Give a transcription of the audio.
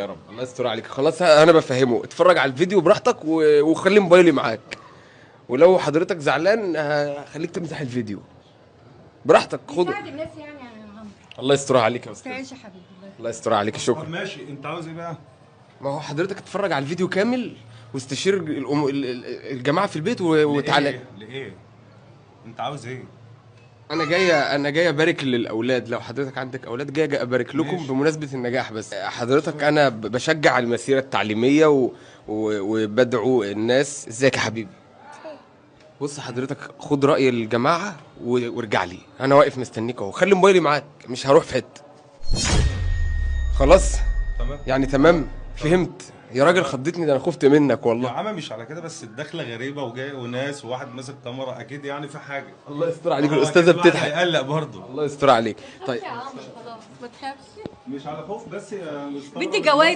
يا رب الله يستر عليك. خلاص انا بفهمه، اتفرج على الفيديو براحتك وخلي موبايلي معاك، ولو حضرتك زعلان هخليك تمسح الفيديو براحتك. خد بيساعد الناس يعني يا عمرو. الله يستر عليك يا استاذ. تعيش يا حبيبي. الله يستر عليك. شكرا. طب ماشي، انت عاوز ايه بقى؟ ما هو حضرتك اتفرج على الفيديو كامل واستشير الجماعه في البيت وتعالى. لإيه؟ انت عاوز ايه؟ انا جاي ابارك للاولاد، لو حضرتك عندك اولاد جاي ابارك لكم ماشي. بمناسبه النجاح. بس حضرتك انا بشجع المسيره التعليميه وبدعو الناس. ازيك يا حبيبي؟ بص حضرتك خد راي الجماعه وارجع لي، انا واقف مستنيك اهو. خلي موبايلي معاك، مش هروح في حته. خلاص تمام. يعني تمام. فهمت يا راجل. خضتني ده، انا خفت منك يا والله. عم مش على كده، بس الدخله غريبه وجاي وناس وواحد ماسك كاميرا، اكيد يعني في حاجه. الله يستر عليك. هو الاستاذه أكيد الواحد بتضحك. هيقلق برضه. الله يستر عليك. طيب يا عمرو خلاص ما تخافش. مش على خوف بس يا مصطفى. بدي جواز